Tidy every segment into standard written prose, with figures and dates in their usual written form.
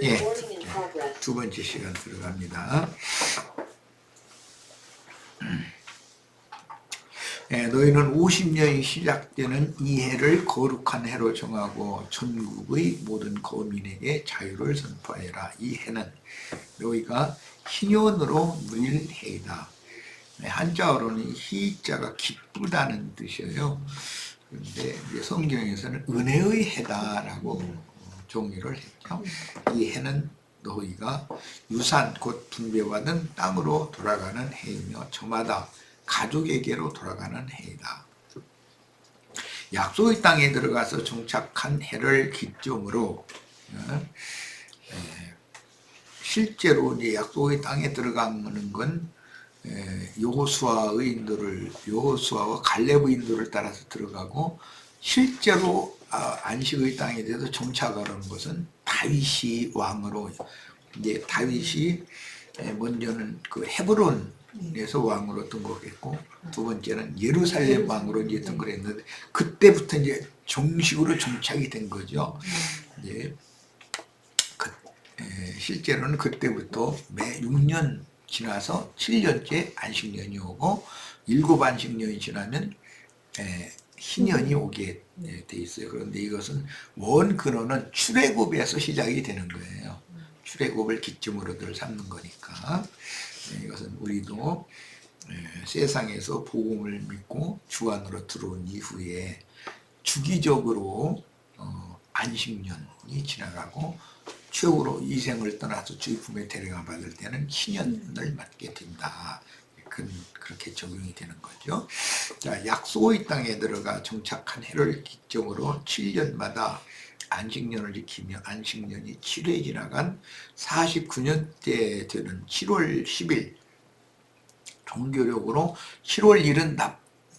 예, 두 번째 시간 들어갑니다. 예, 너희는 50년이 시작되는 이 해를 거룩한 해로 정하고 전국의 모든 거민에게 자유를 선포하여라. 이 해는 너희가 희년으로 누릴 해이다. 한자어로는 희자가 기쁘다는 뜻이에요. 그런데 이제 성경에서는 은혜의 해다라고 정의를 했죠. 이 해는 너희가 유산 곧 분배받은 땅으로 돌아가는 해이며 저마다 가족에게로 돌아가는 해이다. 약속의 땅에 들어가서 정착한 해를 기점으로 실제로 이제 약속의 땅에 들어가는 건 여호수아와 갈렙의 인도를 따라서 들어가고 실제로 안식의 땅에 대해서 정착하는 것은 다윗이 왕으로 이제 다윗이 먼저는 그 헤브론에서 왕으로 등극했고 두 번째는 예루살렘 왕으로 이제 등극했는데 그때부터 이제 정식으로 정착이 된 거죠. 이제 실제로는 그때부터 매 6년 지나서 7년째 안식년이 오고 7 안식년이 지나면 희년이 오게 돼 있어요. 그런데 이것은 원 근원은 출애굽에서 시작이 되는 거예요. 출애굽을 기점으로들 삼는 거니까 이것은 우리도 세상에서 복음을 믿고 주 안으로 들어온 이후에 주기적으로 안식년이 지나가고 최후로 이 생을 떠나서 주의 품에 데려가 받을 때는 희년을 맞게 된다. 그렇게 적용이 되는 거죠. 자, 약속의 땅에 들어가 정착한 해를 기점으로 7년마다 안식년을 지키며 안식년이 7회 지나간 49년째 되는 7월 10일 종교력으로 7월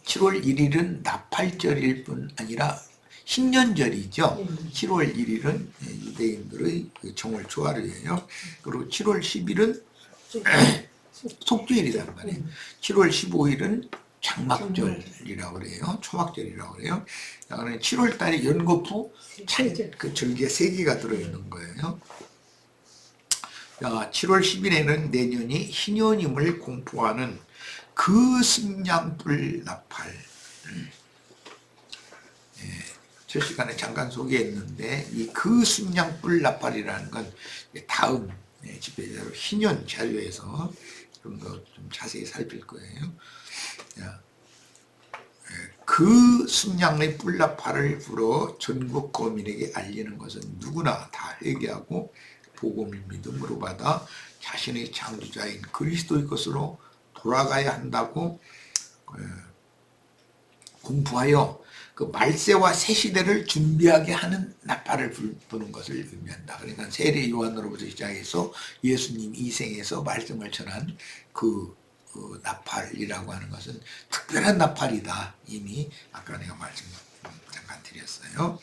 1일은 나팔절일 뿐 아니라 신년절이죠. 7월 1일은 유대인들의 정월 초하루예요. 그리고 7월 10일은 속주일이란 말이에요. 7월 15일은 장막절이라고 그래요. 초막절이라고 그래요. 그러니까 7월 달에 연거푸 그 절기에 3개가 들어있는 거예요. 7월 10일에는 내년이 희년임을 공포하는 그 승냥불 나팔. 첫 시간에 잠깐 소개했는데 이 그 승냥불 나팔이라는 건 다음 집회자로 희년 자료에서 좀 더 좀 자세히 살필 거예요. 그 승냥의 뿔나팔을 불어 전국 거민에게 알리는 것은 누구나 다 회개하고 복음을 믿음으로 받아 자신의 창조자인 그리스도의 것으로 돌아가야 한다고 공부하여 그 말세와 새 시대를 준비하게 하는 나팔을 부는 것을 의미한다. 그러니까 세례 요한으로부터 시작해서 예수님 이 생에서 말씀을 전한 그 나팔이라고 하는 것은 특별한 나팔이다. 이미 아까 내가 말씀 잠깐 드렸어요.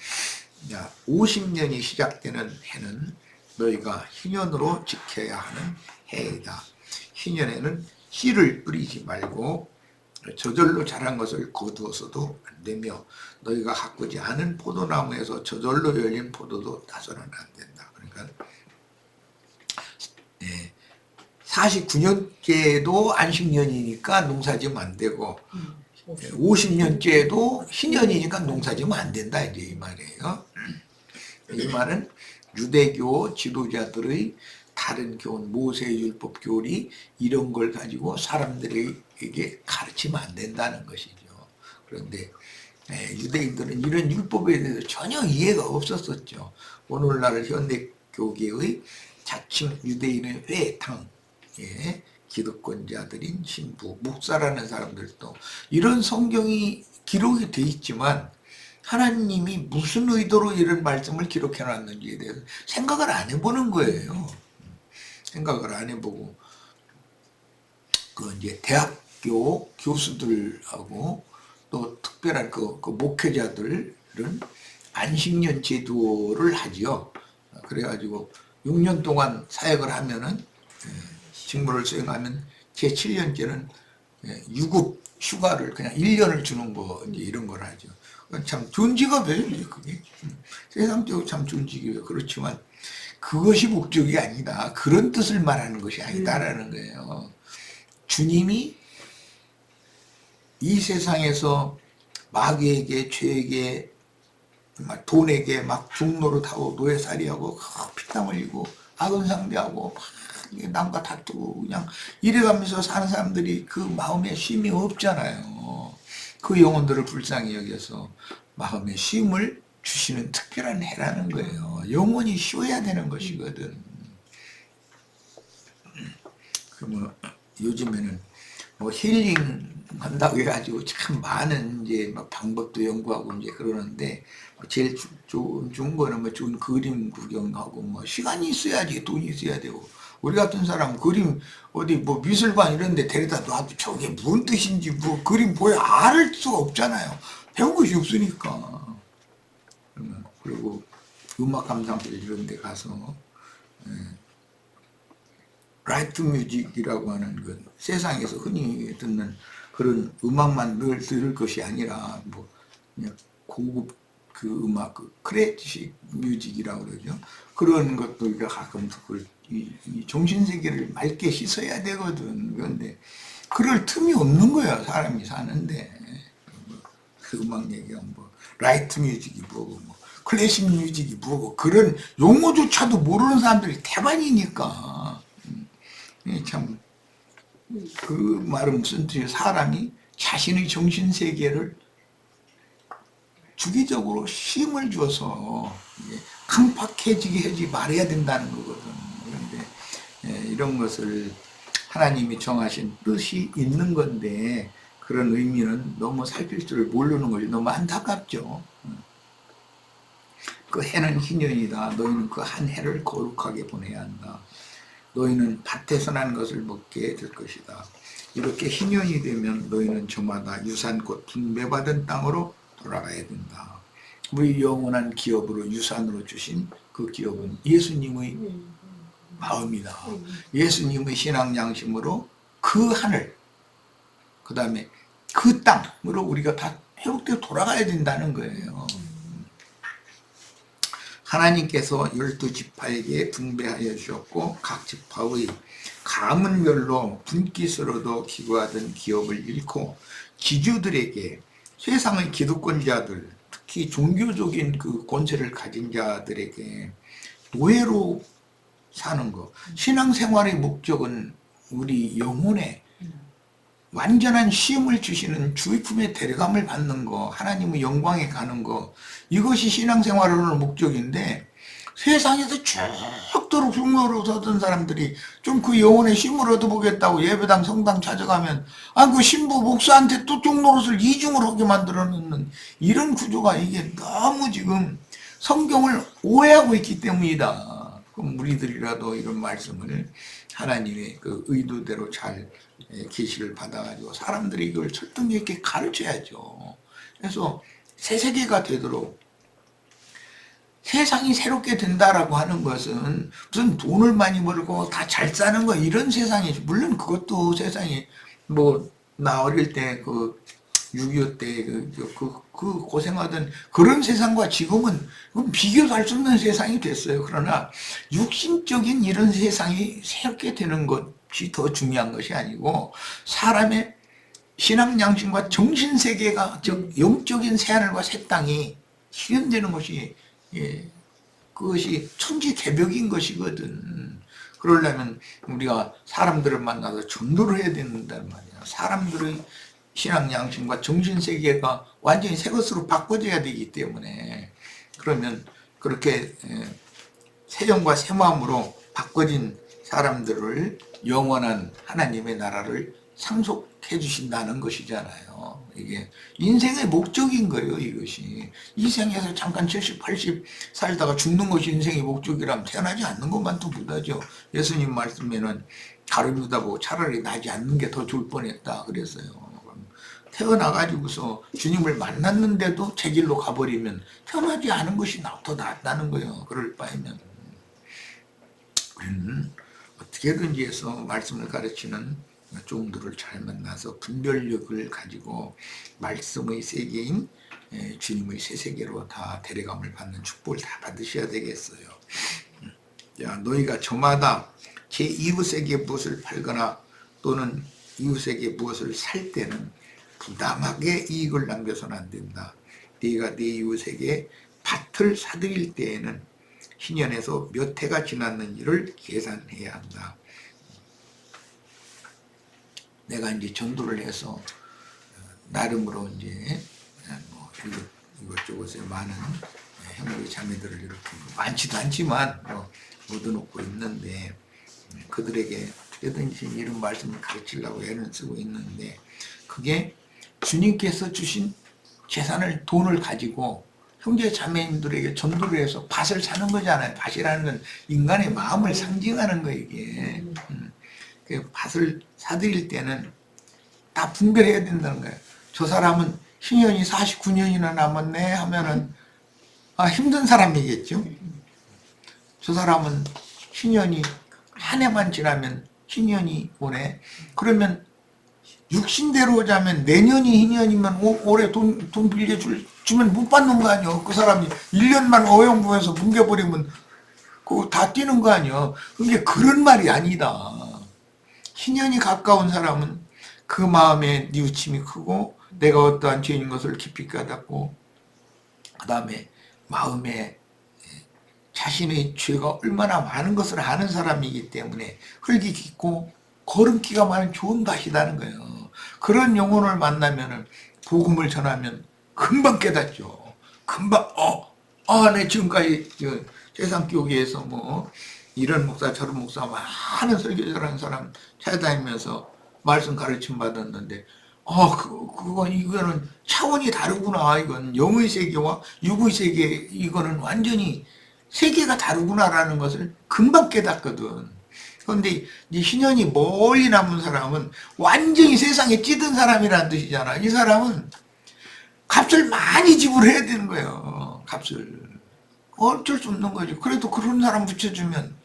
50년이 시작되는 해는 너희가 희년으로 지켜야 하는 해이다. 희년에는 씨를 뿌리지 말고 저절로 자란 것을 거두어서도 안 되며 너희가 가꾸지 않은 포도나무에서 저절로 열린 포도도 따서는 안 된다. 그러니까 49년째도 안식년이니까 농사지면 안 되고 50년째도 희년이니까 농사지면 안 된다. 이제 이 말이에요. 이 말은 유대교 지도자들의 다른 교훈, 모세의 율법 교리 이런 걸 가지고 사람들에게 가르치면 안 된다는 것이죠. 그런데 유대인들은 이런 율법에 대해서 전혀 이해가 없었었죠. 오늘날 현대교계의 자칭 유대인의 회당, 기득권자들인 신부, 목사라는 사람들도 이런 성경이 기록이 돼 있지만 하나님이 무슨 의도로 이런 말씀을 기록해 놨는지에 대해서 생각을 안 해보는 거예요. 생각을 안 해보고 그 이제 대학교 교수들하고 또 특별한 그 목회자들은 안식년 제도를 하지요. 그래가지고 6년 동안 사역을 하면은 직무를 수행하면 제 7년째는 유급 휴가를 그냥 1년을 주는 거 이제 이런 걸 하죠. 참 좋은 직업이에요, 그게. 세상적으로 참 좋은 직업이에요. 그렇지만 그것이 목적이 아니다. 그런 뜻을 말하는 것이 아니다라는 거예요. 주님이 이 세상에서 마귀에게, 죄에게, 돈에게 막 중노릇하고 노예살이하고 피땀 흘리고 악은 상대하고 막 남과 다투고 그냥 이래가면서 사는 사람들이 그 마음에 쉼이 없잖아요. 그 영혼들을 불쌍히 여겨서 마음에 쉼을 주시는 특별한 해라는 거예요. 영혼이 쉬어야 되는 것이거든. 그러면 요즘에는 뭐 힐링 한다고 해가지고 참 많은 이제 막 방법도 연구하고 이제 그러는데 제일 좋은 거는 뭐 좋은 그림 구경하고 뭐 시간이 있어야지 돈이 있어야 되고 우리 같은 사람 그림 어디 뭐 미술관 이런 데 데려다 놔도 저게 무슨 뜻인지 뭐 그림 보여 알 수가 없잖아요. 배운 것이 없으니까. 그리고 음악 감상실 이런 데 가서 라이트 뮤직이라고 하는 그 세상에서 흔히 듣는 그런 음악만 늘 들을 것이 아니라 뭐 그냥 고급 그 음악 그 클래식 뮤직이라고 그러죠. 그런 것도 우리가 가끔 그걸 이 정신 세계를 맑게 씻어야 되거든. 그런데 그럴 틈이 없는 거야 사람이 사는데 그 음악 얘기가 뭐 라이트 뮤직이 뭐고 뭐 클래식 뮤직이 뭐고 그런 용어조차도 모르는 사람들이 대반이니까. 참, 그 말은 무슨 뜻이에요? 사람이 자신의 정신세계를 주기적으로 쉼을 줘서 강팍해지게 하지 말아야 된다는 거거든. 그런데 이런 것을 하나님이 정하신 뜻이 있는 건데 그런 의미는 너무 살필 줄 모르는 것이 너무 안타깝죠. 그 해는 희년이다. 너희는 그 한 해를 거룩하게 보내야 한다. 너희는 밭에서 난 것을 먹게 될 것이다. 이렇게 희년이 되면 너희는 저마다 유산곧 분배받은 땅으로 돌아가야 된다. 우리 영원한 기업으로 유산으로 주신 그 기업은 예수님의 마음이다. 예수님의 신앙 양심으로 그 하늘, 그 다음에 그 땅으로 우리가 다 회복되어 돌아가야 된다는 거예요. 하나님께서 12지파에게 분배하여 주셨고 각 지파의 가문별로 분깃으로도 기부하던 기업을 잃고 지주들에게 세상의 기득권자들 특히 종교적인 그 권세를 가진 자들에게 노예로 사는 것. 신앙생활의 목적은 우리 영혼에 완전한 쉼을 주시는 주의 품에 데려감을 받는 거, 하나님의 영광에 가는 거, 이것이 신앙생활의 목적인데 세상에서 쭉도록 흉노로 서던 사람들이 좀 그 영혼의 쉼을 얻어보겠다고 예배당 성당 찾아가면 그 신부 목사한테 또 종노릇을 이중을 하게 만들어 놓는 이런 구조가 이게 너무 지금 성경을 오해하고 있기 때문이다. 그럼 우리들이라도 이런 말씀을 하나님의 그 의도대로 잘 계시를 받아가지고 사람들이 이걸 철통 있게 가르쳐야죠. 그래서 새 세계가 되도록 세상이 새롭게 된다라고 하는 것은 무슨 돈을 많이 벌고 다 잘 사는 거 이런 세상이지. 물론 그것도 세상이 뭐 나 어릴 때 그 6.25 때 그 고생하던 그런 세상과 지금은 비교도 할 수 없는 세상이 됐어요. 그러나 육신적인 이런 세상이 새롭게 되는 것이 더 중요한 것이 아니고 사람의 신앙 양심과 정신 세계가 즉 영적인 새하늘과 새 땅이 실현되는 것이 그것이 천지개벽인 것이거든. 그러려면 우리가 사람들을 만나서 전도를 해야 된단 말이야. 사람들의 신앙 양심과 정신 세계가 완전히 새 것으로 바꿔져야 되기 때문에 그러면 그렇게 새 영과 새 마음으로 바꿔진 사람들을 영원한 하나님의 나라를 상속해 주신다는 것이잖아요. 이게 인생의 목적인 거예요, 이것이. 이 생에서 잠깐 70, 80 살다가 죽는 것이 인생의 목적이라면 태어나지 않는 것만 더 못하죠. 예수님 말씀에는 가룟유다 보고 차라리 나지 않는 게 더 좋을 뻔했다 그랬어요. 태어나가지고서 주님을 만났는데도 제 길로 가버리면 태어나지 않은 것이 더 낫다는 거예요. 그럴 바에는. 우리는 어떻게든지 해서 말씀을 가르치는 종들을 잘 만나서 분별력을 가지고 말씀의 세계인 주님의 새 세계로 다 데려감을 받는 축복을 다 받으셔야 되겠어요. 야, 너희가 저마다 제 이웃에게 무엇을 팔거나 또는 이웃에게 무엇을 살 때는 부당하게 이익을 남겨서는 안 된다. 네가 네 이웃에게 밭을 사들일 때에는 희년에서 몇 해가 지났는지를 계산해야 한다. 내가 이제 전도를 해서 나름으로 이제 뭐 이것저것에 많은 형제 자매들을 이렇게 많지도 않지만 얻어놓고 있는데, 그들에게 어떻게든지 이런 말씀을 가르치려고 애를 쓰고 있는데, 그게 주님께서 주신 재산을, 돈을 가지고 형제 자매님들에게 전도를 해서 밭을 사는 거잖아요. 밭이라는 건 인간의 마음을 상징하는 거예요, 이게. 그 밭을 사들일 때는 다 분별해야 된다는 거예요. 저 사람은 신년이 49년이나 남았네 하면은 힘든 사람이겠죠. 저 사람은 신년이 한 해만 지나면 신년이 오네. 그러면 육신대로 자면 내년이 희년이면 올해 돈 주면 못 받는 거 아니야. 그 사람이 1년만 어영부에서 뭉개버리면 그거 다 뛰는 거 아니야. 그게 그런 말이 아니다. 희년이 가까운 사람은 그 마음에 뉘우침이 크고 내가 어떠한 죄인 것을 깊이 깨닫고, 그 다음에 마음에 자신의 죄가 얼마나 많은 것을 아는 사람이기 때문에 흙이 깊고 거름기가 많은 좋은 밭이라는 거예요. 그런 영혼을 만나면 복음을 전하면 금방 깨닫죠. 금방 내 지금까지 세상 교회에서 뭐 이런 목사 저런 목사 많은 설교자라는 사람 찾아다니면서 말씀 가르침 받았는데 이거는 차원이 다르구나. 이건 영의 세계와 육의 세계, 이거는 완전히 세계가 다르구나라는 것을 금방 깨닫거든. 그런데 이 신년이 멀리 남은 사람은 완전히 세상에 찌든 사람이라는 뜻이잖아. 이 사람은 값을 많이 지불해야 되는 거예요. 값을. 어쩔 수 없는 거죠. 그래도 그런 사람 붙여주면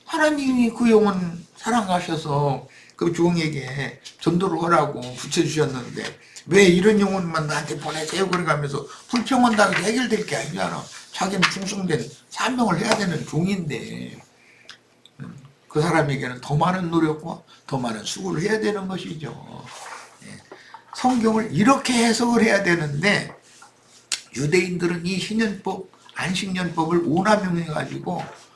하나님이 그 영혼 사랑하셔서 그 종에게 전도를 하라고 붙여주셨는데 왜 이런 영혼만 나한테 보내세요? 그래가면서 불평한다고 해결될 게 아니잖아. 자기는 충성된 사명을 해야 되는 종인데 그 사람에게는 더 많은 노력과 더 많은 수고를 해야 되는 것이죠. 성경을 이렇게 해석을 해야 되는데 유대인들은 이 희년법, 안식년법을 오남용해가지고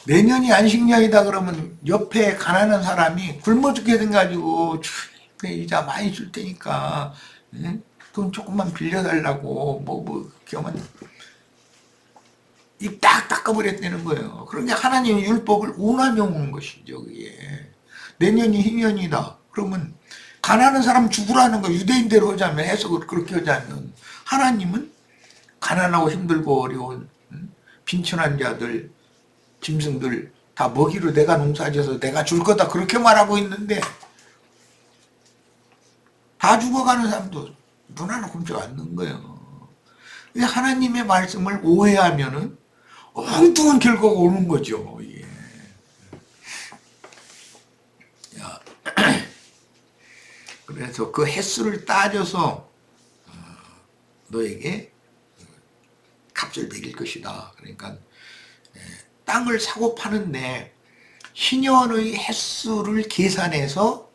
내년이 안식년이다 그러면 옆에 가난한 사람이 굶어 죽게 돼가지고 이자 많이 줄 테니까 돈 조금만 빌려달라고 이렇게 하면 입 딱 닦아버렸다는 거예요. 그러니까 하나님의 율법을 오남용한 것이죠. 그게 내년이 희년이다 그러면 가난한 사람 죽으라는 거 유대인대로 하자면, 해석을 그렇게 하자면 하나님은 가난하고 힘들고 어려운 빈천한 자들, 짐승들 다 먹이로 내가 농사지어서 내가 줄 거다 그렇게 말하고 있는데 다 죽어가는 사람도 눈 하나 굶지 않는 거예요. 하나님의 말씀을 오해하면은 엉뚱한 결과가 오는 거죠. 예. 그래서 그 횟수를 따져서 너에게 값을 매길 것이다. 그러니까 땅을 사고 파는데 희년의 횟수를 계산해서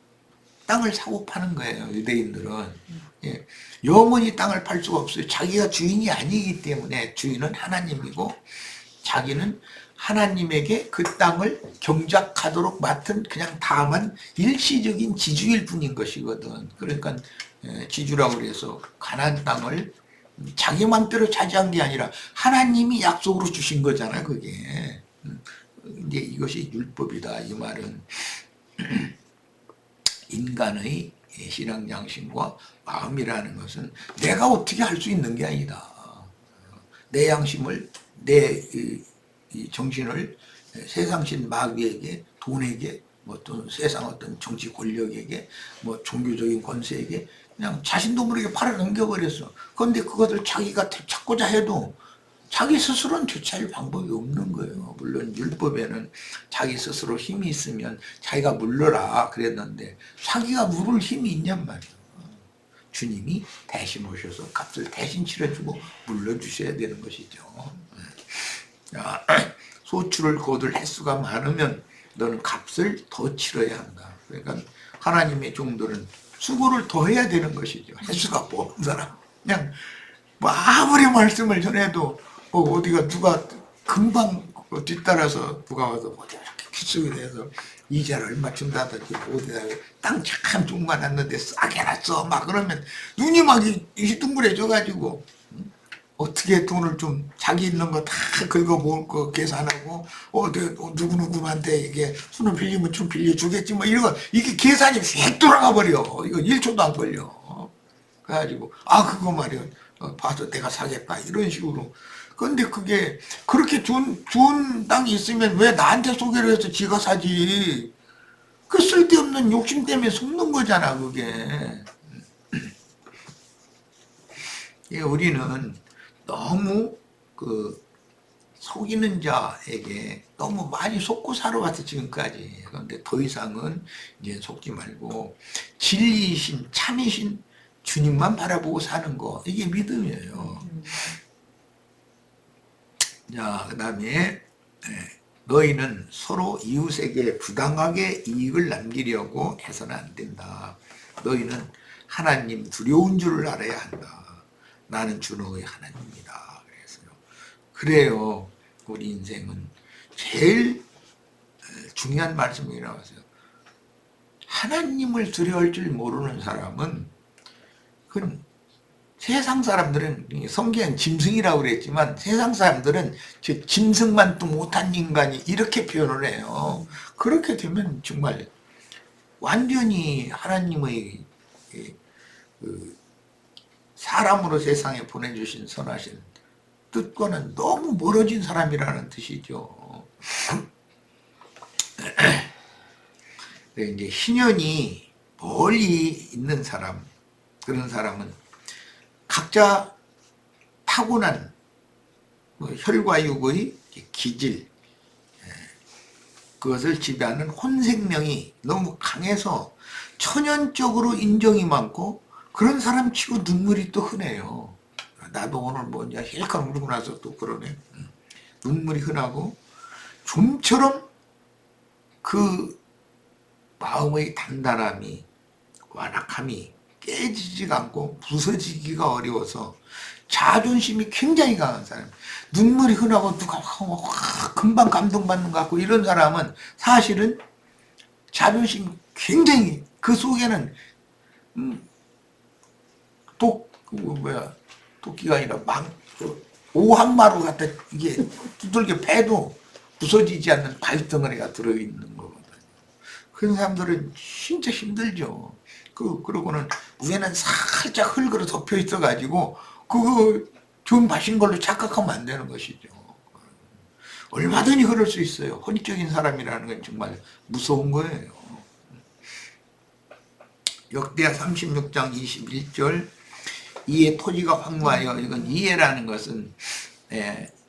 땅을 사고 파는 거예요. 유대인들은. 예. 영원히 땅을 팔 수가 없어요. 자기가 주인이 아니기 때문에. 주인은 하나님이고 자기는 하나님에게 그 땅을 경작하도록 맡은 그냥 다만 일시적인 지주일 뿐인 것이거든. 그러니까 지주라고 그래서 가나안 땅을 자기 맘대로 차지한 게 아니라 하나님이 약속으로 주신 거잖아. 그게 이제 이것이 율법이다. 이 말은 인간의 신앙 양심과 마음이라는 것은 내가 어떻게 할 수 있는 게 아니다. 내 양심을, 내 정신을 세상신 마귀에게, 돈에게, 또 세상 어떤 정치 권력에게, 종교적인 권세에게 그냥 자신도 모르게 팔아 넘겨버렸어. 그런데 그것을 자기가 되찾고자 해도 자기 스스로는 되찾을 방법이 없는 거예요. 물론 율법에는 자기 스스로 힘이 있으면 자기가 물러라 그랬는데 자기가 물을 힘이 있냔 말이에요. 주님이 대신 오셔서 값을 대신 치러주고 물러주셔야 되는 것이죠. 자, 소출을 거둘 횟수가 많으면 너는 값을 더 치러야 한다. 그러니까 하나님의 종들은 수고를 더 해야 되는 것이죠. 횟수가 없는 사람. 그냥 뭐 아무리 말씀을 전해도 뭐 어디가 누가 금방 뒤따라서 누가 와서 뭐 이렇게 기속이 돼서 이자를 얼마 준다든지 어디다 땅 참 조금만 났는데 싸게 났어 막 그러면 눈이 막 휘둥그레져가지고 어떻게 돈을 좀 자기 있는 거 다 긁어 모을 거 계산하고 누구누구한테 이게 손을 빌리면 좀 빌려주겠지 뭐 이런 거 이게 계산이 휙 돌아가 버려. 이거 1초도 안 걸려. 그래가지고 그거 말이야 봐서 내가 사겠다 이런 식으로. 근데 그게 그렇게 좋은 땅이 있으면 왜 나한테 소개를 해서 지가 사지. 그 쓸데없는 욕심 때문에 속는 거잖아 그게. 우리는 너무 그 속이는 자에게 너무 많이 속고 살아왔어 지금까지. 그런데 더 이상은 이제 속지 말고 진리이신 참이신 주님만 바라보고 사는 거, 이게 믿음이에요. 자, 그 다음에 너희는 서로 이웃에게 부당하게 이익을 남기려고 해서는 안 된다. 너희는 하나님 두려운 줄을 알아야 한다. 나는 주 너의 하나님이다. 그래요. 우리 인생은 제일 중요한 말씀이 나왔어요. 하나님을 두려워할 줄 모르는 사람은 그 세상 사람들은 성경 짐승이라고 그랬지만 세상 사람들은 저 짐승만도 못한 인간이 이렇게 표현을 해요. 그렇게 되면 정말 완전히 하나님의 사람으로 세상에 보내주신 선하신 뜻과는 너무 멀어진 사람이라는 뜻이죠. 이제 신연이 멀리 있는 사람, 그런 사람은 각자 타고난 혈과 육의 기질, 그것을 지배하는 혼생명이 너무 강해서 천연적으로 인정이 많고 그런 사람 치고 눈물이 또 흔해요. 나도 오늘 뭐 이제 힐칵 울고 나서 또 그러네. 눈물이 흔하고 좀처럼 그 마음의 단단함이 완악함이 깨지지가 않고 부서지기가 어려워서 자존심이 굉장히 강한 사람, 눈물이 흔하고 누가 금방 감동받는 것 같고 이런 사람은 사실은 자존심이 굉장히 그 속에는 도끼가 아니라 오한마루 같아 이게 두들겨 패도 부서지지 않는 발덩어리가 들어있는 거거든요. 그런 사람들은 진짜 힘들죠. 그러고는 위에는 살짝 흙으로 덮여 있어가지고 그거 좀 마신 걸로 착각하면 안 되는 것이죠. 얼마든지 그럴 수 있어요. 혼적인 사람이라는 건 정말 무서운 거예요. 역대하 36장 21절 이에 토지가 황무하여, 이건 이에라는 것은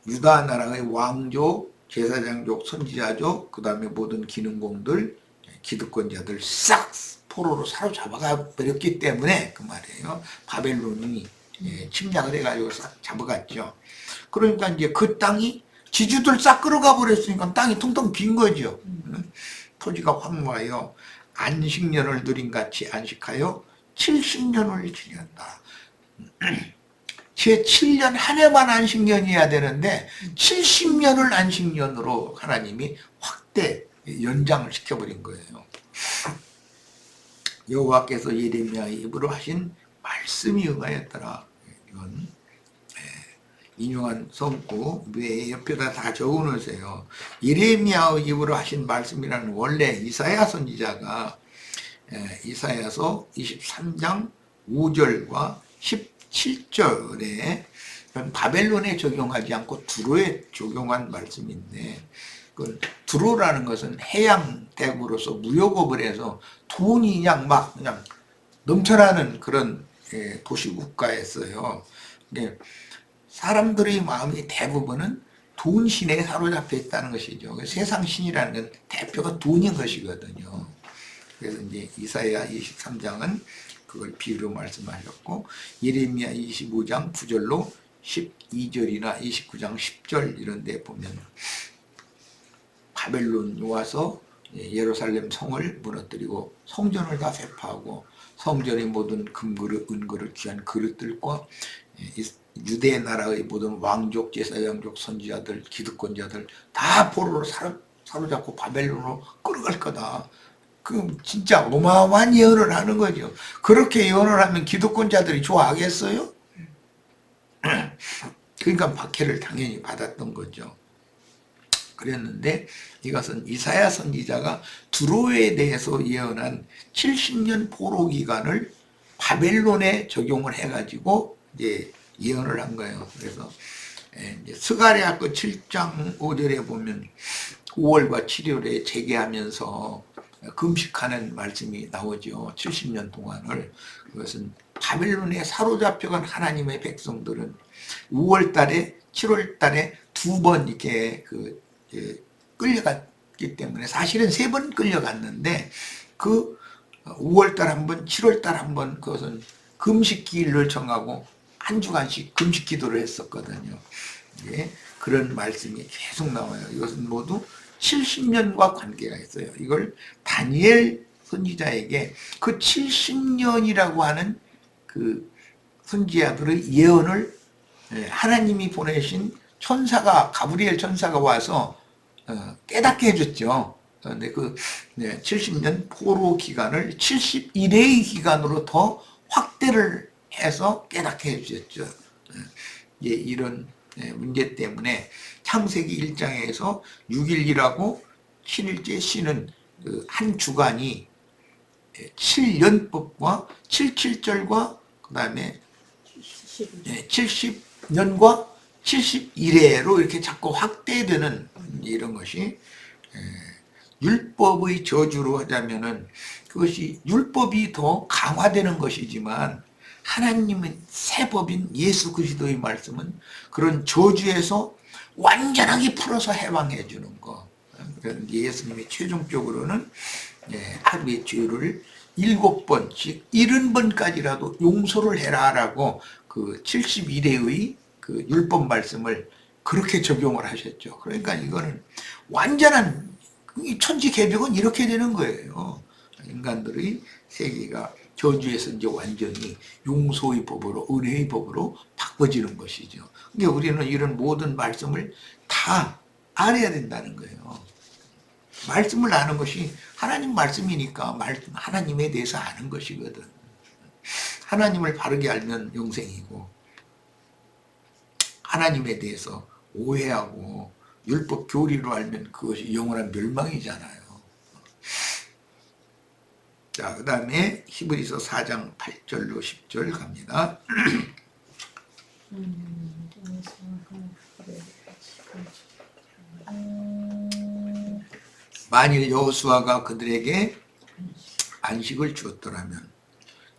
유다 나라의 왕족, 제사장족, 선지자족, 그 다음에 모든 기능공들, 기득권자들 싹 포로로 사로잡아가 버렸기 때문에 그 말이에요. 바벨론이 침략을 해가지고 싹 잡아갔죠. 그러니까 이제 그 땅이 지주들 싹 끌어가 버렸으니까 땅이 텅텅 빈 거죠. 토지가 황무하여 안식년을 누린 같이 안식하여 70년을 지낸다. 제 7년 한 해만 안식년이어야 되는데 70년을 안식년으로 하나님이 확대 연장을 시켜버린 거예요. 여호와께서 예레미야의 입으로 하신 말씀이 응하였더라. 이건 인용한 성구 외에 옆에다 다 적어놓으세요. 예레미야의 입으로 하신 말씀이라는 원래 이사야 선지자가 이사야서 23장 5절과 17절에 바벨론에 적용하지 않고 두로에 적용한 말씀인데, 그 두로라는 것은 해양 대국으로서 무역업을 해서 돈이 그냥 막 그냥 넘쳐나는 그런 도시 국가였어요. 근데 사람들의 마음이 대부분은 돈 신에 사로잡혀 있다는 것이죠. 세상 신이라는 건 대표가 돈인 것이거든요. 그래서 이제 이사야 23장은 그걸 비유로 말씀하셨고, 예레미야 25장 9절로 12절이나 29장 10절 이런 데 보면 바벨론이 와서 예루살렘 성을 무너뜨리고 성전을 다 회파하고 성전의 모든 금그릇, 은그릇, 귀한 그릇들과 유대 나라의 모든 왕족, 제사장족, 선지자들, 기득권자들 다 포로로 사로잡고 바벨론으로 끌어갈 거다. 그 진짜 어마어마한 예언을 하는 거죠. 그렇게 예언을 하면 기득권자들이 좋아하겠어요? 그러니까 박해를 당연히 받았던 거죠. 그랬는데 이것은 이사야 선지자가 두로에 대해서 예언한 70년 포로 기간을 바벨론에 적용을 해가지고 이제 예언을 한 거예요. 그래서 이제 스가랴 그 7장 5절에 보면 5월과 7월에 재개하면서 금식하는 말씀이 나오죠. 70년 동안을. 그것은 바벨론에 사로잡혀간 하나님의 백성들은 5월 달에 7월 달에 두 번 이렇게 끌려갔기 때문에 사실은 3번 끌려갔는데 그 5월 달 한 번, 7월 달 한 번 그것은 금식 기일을 정하고 한 주간씩 금식 기도를 했었거든요. 예, 그런 말씀이 계속 나와요. 이것은 모두 70년과 관계가 있어요. 이걸 다니엘 선지자에게 그 70년이라고 하는 그 선지자들의 예언을 하나님이 보내신 천사가 가브리엘 천사가 와서 깨닫게 해줬죠. 그런데 그 70년 포로 기간을 71회의 기간으로 더 확대를 해서 깨닫게 해주셨죠. 이런 문제 때문에 창세기 1장에서 6일이라고 7일째 쉬는 그 한 주간이 7년법과 77절과 그 다음에 70년과 71회로 이렇게 자꾸 확대되는 이런 것이 율법의 저주로 하자면은 그것이 율법이 더 강화되는 것이지만 하나님은 새 법인 예수 그리스도의 말씀은 그런 저주에서 완전하게 풀어서 해방해 주는 거. 예수님이 최종적으로는 하루의 죄를 7번씩 70번까지라도 용서를 해라라고 그 71회의 그 율법 말씀을 그렇게 적용을 하셨죠. 그러니까 이거는 완전한 천지개벽은 이렇게 되는 거예요. 인간들의 세계가 저주에서 이제 완전히 용서의 법으로 은혜의 법으로 바꿔지는 것이죠. 근데 우리는 이런 모든 말씀을 다 알아야 된다는 거예요. 말씀을 아는 것이 하나님 말씀이니까 하나님에 대해서 아는 것이거든. 하나님을 바르게 알면 영생이고 하나님에 대해서 오해하고 율법 교리로 알면 그것이 영원한 멸망이잖아요. 자, 그 다음에 히브리서 4장 8절로 10절 갑니다. 만일 여호수아가 그들에게 안식을 주었더라면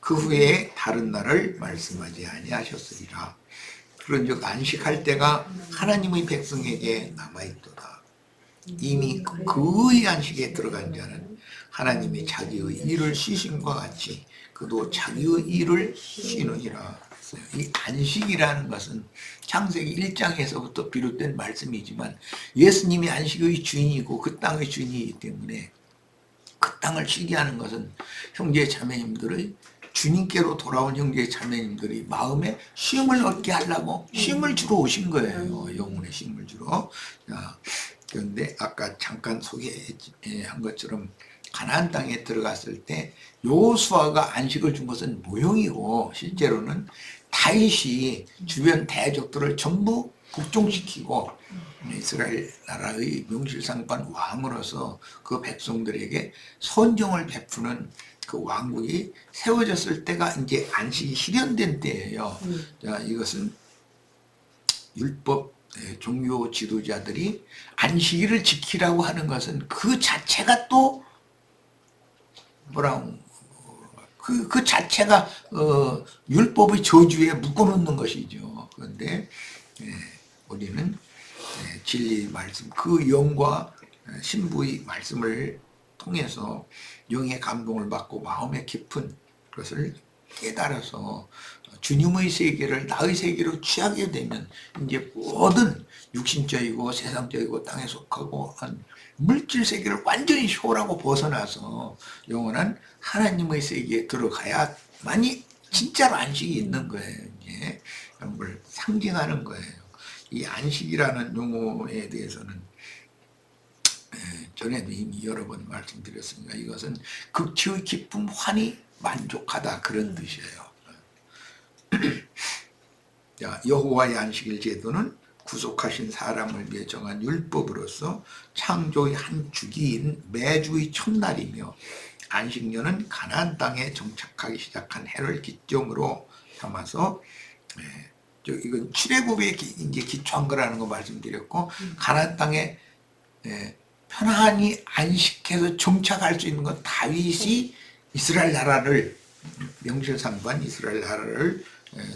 그 후에 다른 날을 말씀하지 아니하셨으리라. 그런즉 안식할 때가 하나님의 백성에게 남아있도다. 이미 그의 안식에 들어간 자는 하나님이 자기의 일을 쉬심과 같이 그도 자기의 일을 쉬느니라. 이 안식이라는 것은 창세기 1장에서부터 비롯된 말씀이지만 예수님이 안식의 주인이고 그 땅의 주인이기 때문에 그 땅을 쉬게 하는 것은 형제 자매님들의 주님께로 돌아온 형제 자매님들이 마음에 쉼을 얻게 하려고 쉼을 주러 오신 거예요. 영혼의 쉼을 주러. 자, 그런데 아까 잠깐 소개한 것처럼 가나안 땅에 들어갔을 때 여호수아가 안식을 준 것은 모형이고 실제로는 다윗이 주변 대적들을 전부 복종시키고 이스라엘 나라의 명실상부한 왕으로서 그 백성들에게 선정을 베푸는 그 왕국이 세워졌을 때가 이제 안식이 실현된 때예요. 자, 이것은 율법 종교 지도자들이 안식일을 지키라고 하는 것은 그 자체가 또 뭐라고 그 자체가 율법의 저주에 묶어놓는 것이죠. 그런데 우리는 진리 말씀 그 영과 신부의 말씀을 통해서 영의 감동을 받고 마음의 깊은 것을 깨달아서 주님의 세계를 나의 세계로 취하게 되면 이제 모든 육신적이고 세상적이고 땅에 속하고 한 물질 세계를 완전히 초월하고 벗어나서 영원한 하나님의 세계에 들어가야만이 진짜로 안식이 있는 거예요. 이제 그런 걸 상징하는 거예요. 이 안식이라는 용어에 대해서는 전에도 이미 여러 번 말씀드렸습니다. 이것은 극치의 기쁨, 환히 만족하다 그런 뜻이에요. 여호와의 안식일 제도는 구속하신 사람을 위해 정한 율법으로서 창조의 한 주기인 매주의 첫날이며 안식년은 가나안 땅에 정착하기 시작한 해를 기점으로 삼아서 이건 출애굽에 이제 기초한 거라는 거 말씀드렸고 가나안 땅에 편안히 안식해서 정착할 수 있는 건 다윗이 이스라엘 나라를 명실상부한 이스라엘 나라를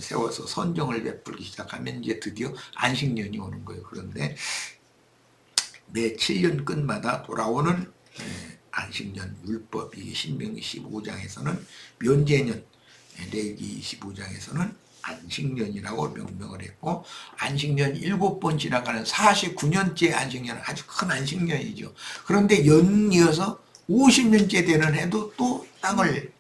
세워서 선정을 베풀기 시작하면 이제 드디어 안식년이 오는 거예요. 그런데 매 7년 끝마다 돌아오는 안식년 율법, 이 신명기 15장에서는 면제년, 레위기 25장에서는 안식년이라고 명명을 했고 안식년 7번 지나가는 49년째 안식년, 아주 큰 안식년이죠. 그런데 연이어서 50년째 되는 해도 또 땅을